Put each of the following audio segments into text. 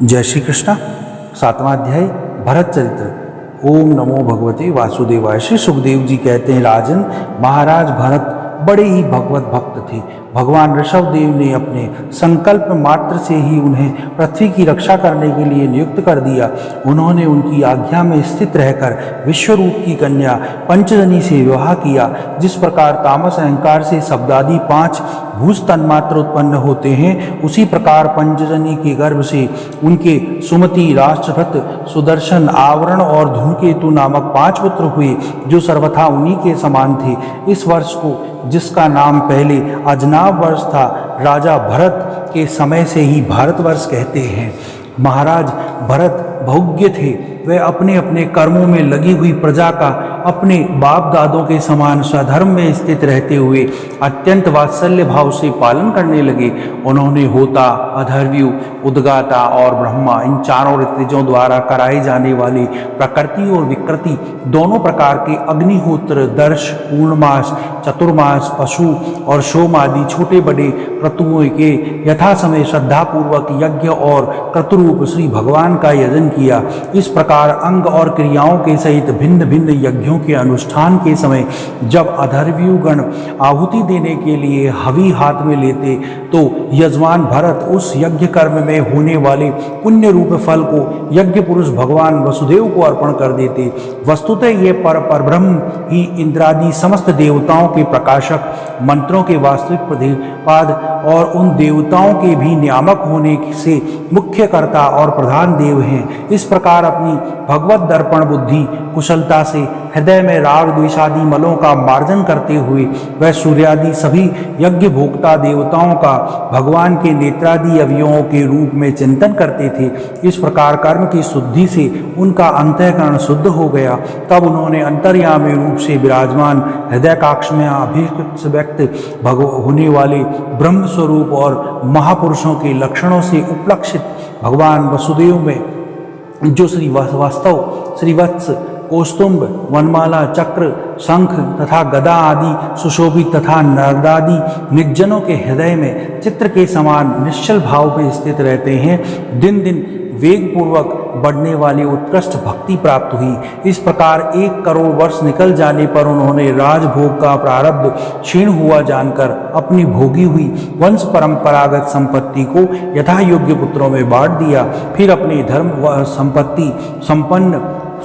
जय श्री कृष्ण। सातवां अध्याय भरत चरित्र। ओम नमो भगवते वासुदेवाय। श्री सुखदेव जी कहते हैं, राजन, महाराज भरत बड़े ही भगवत भक्त थे। भगवान ऋषभ देव ने अपने संकल्प मात्र से ही उन्हें पृथ्वी की रक्षा करने के लिए नियुक्त कर दिया। उन्होंने उनकी आज्ञा में स्थित रहकर विश्वरूप की कन्या पंचजनी से विवाह किया। जिस प्रकार तामस अहंकार से शब्दादि 5 भूस तन्मात्र उत्पन्न होते हैं, उसी प्रकार पंचजनी के गर्भ से उनके सुमति, राष्ट्रभृत, सुदर्शन, आवरण और धूमकेतु नामक 5 पुत्र हुए, जो सर्वथा उन्हीं के समान थे। इस वर्ष को, जिसका नाम पहले अजनाब वर्ष था, राजा भरत के समय से ही भारतवर्ष कहते हैं। महाराज भरत बहुज्ञ थे। वे अपने अपने कर्मों में लगी हुई प्रजा का अपने बाप दादों के समान स्वधर्म में स्थित रहते हुए अत्यंत वात्सल्य भाव से पालन करने लगे। उन्होंने होता, अधर्व्यु, उद्गाता और ब्रह्मा, इन चारों ऋतुजों द्वारा कराई जाने वाली प्रकृति और विकृति दोनों प्रकार के अग्निहोत्र, दर्श, पूर्णमास, चतुर्मास, पशु और सोम आदि छोटे बड़े क्रतुओं के यथा समय श्रद्धापूर्वक यज्ञ और क्रतुरूप श्री भगवान का यजन किया। इस प्रकार अंग और क्रियाओं के सहित भिन्न भिन्न यज्ञों के अनुष्ठान के समय जब अधर्व्युगण आहुति देने के लिए हवि हाथ में लेते, तो यजमान भरत उस यज्ञ कर्म में होने वाले पुण्य रूप फल को यज्ञ पुरुष भगवान वसुदेव को अर्पण कर देते। वस्तुतः ये परब्रह्म ही इंद्रादि समस्त देवताओं के प्रकाशक, मंत्रों के वास्तविक प्रतिपाद और उन देवताओं के भी नियामक होने से मुख्य कर्ता और प्रधान देव हैं। इस प्रकार अपनी भगवत दर्पण बुद्धि कुशलता से हृदय में राग द्वेषादि मलों का मार्जन करते हुए वह सूर्यादि सभी यज्ञ भोक्ता देवताओं का भगवान के नेत्रादि अवयवों के रूप में चिंतन करते थे। इस प्रकार कर्म की शुद्धि से उनका अंतःकरण शुद्ध हो गया। तब उन्होंने अंतर्यामी रूप से विराजमान हृदयकाक्ष में अभिव्यक्त होने वाले ब्रह्म स्वरूप और महापुरुषों के लक्षणों से उपलक्षित भगवान वसुदेव में, जो श्री वास्तव, श्रीवत्स, कौस्तुभ, वनमाला, चक्र, शंख तथा गदा आदि सुशोभित तथा नरदादि निर्जनों के हृदय में चित्र के समान निश्चल भाव में स्थित रहते हैं, दिन दिन वेग पूर्वक बढ़ने वाली उत्कृष्ट भक्ति प्राप्त हुई। इस प्रकार 1 करोड़ वर्ष निकल जाने पर उन्होंने राजभोग का प्रारब्ध क्षीण हुआ जानकर अपनी भोगी हुई वंश परंपरागत संपत्ति को यथा योग्य पुत्रों में बांट दिया। फिर अपने धर्म संपत्ति संपन्न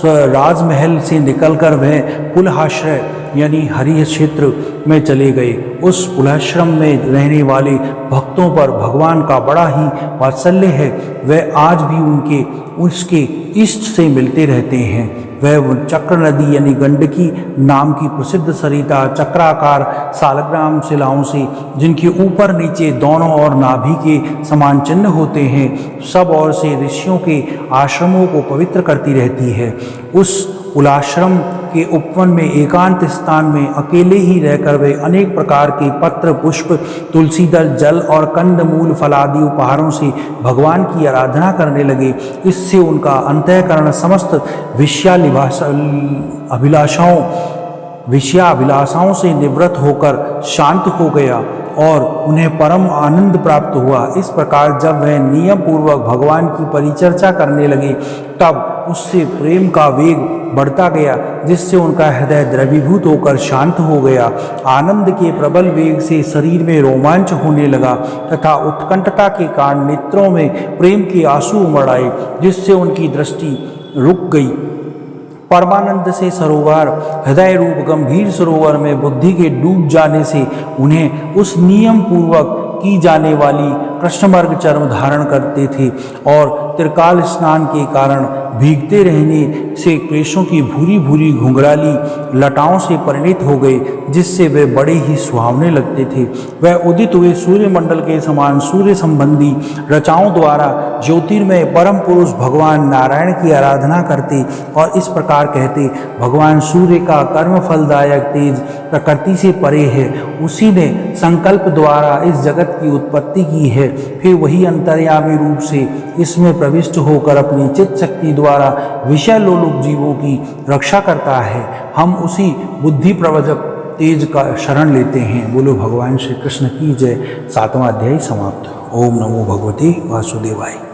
राजमहल से निकलकर वह पुलहाश्रय यानी हरि क्षेत्र में चले गए। उस पुलाश्रम में रहने वाले भक्तों पर भगवान का बड़ा ही वात्सल्य है। वह आज भी उसके इष्ट से मिलते रहते हैं। वह चक्र नदी यानी गंडकी नाम की प्रसिद्ध सरिता चक्राकार सालग्राम शिलाओं से, जिनके ऊपर नीचे दोनों ओर नाभि के समान चिन्ह होते हैं, सब ओर से ऋषियों के आश्रमों को पवित्र करती रहती है। उस कुलाश्रम के उपवन में एकांत स्थान में अकेले ही रहकर वे अनेक प्रकार के पत्र, पुष्प, तुलसी दल, जल और कंद मूल फलादि उपहारों से भगवान की आराधना करने लगे। इससे उनका अंतःकरण समस्त विषयाभिलाषाओं से निवृत्त होकर शांत हो गया और उन्हें परम आनंद प्राप्त हुआ। इस प्रकार जब वह नियम पूर्वक भगवान की परिचर्चा करने लगे, तब उससे प्रेम का वेग बढ़ता गया, जिससे उनका हृदय द्रवीभूत होकर शांत हो गया। आनंद के प्रबल वेग से शरीर में रोमांच होने लगा तथा उत्कंठता के कारण नेत्रों में प्रेम के आंसू उमड़ आए, जिससे उनकी दृष्टि रुक गई। परमानंद से सरोवर, हृदय रूप गंभीर सरोवर में बुद्धि के डूब जाने से उन्हें उस नियम पूर्वक की जाने वाली कृष्णमर्ग चर्म धारण करते थे और त्रिकाल स्नान के कारण भीगते रहने से केशों की भूरी भूरी घुंघराली लटाओं से परिणित हो गए, जिससे वे बड़े ही सुहावने लगते थे। वह उदित हुए सूर्यमंडल के समान सूर्य संबंधी रचाओं द्वारा ज्योतिर्मय परम पुरुष भगवान नारायण की आराधना करते और इस प्रकार कहते, भगवान सूर्य का कर्म फलदायक तेज प्रकृति से परे है। उसी ने संकल्प द्वारा इस जगत की उत्पत्ति की है। फिर वही अंतर्यामी रूप से इसमें प्रविष्ट होकर अपनी चित्त शक्ति द्वारा विषय लोलुप जीवों की रक्षा करता है। हम उसी बुद्धि प्रवचक तेज का शरण लेते हैं। बोलो भगवान श्री कृष्ण की जय। 7वां अध्याय समाप्त। ओम नमो भगवते वासुदेवाय।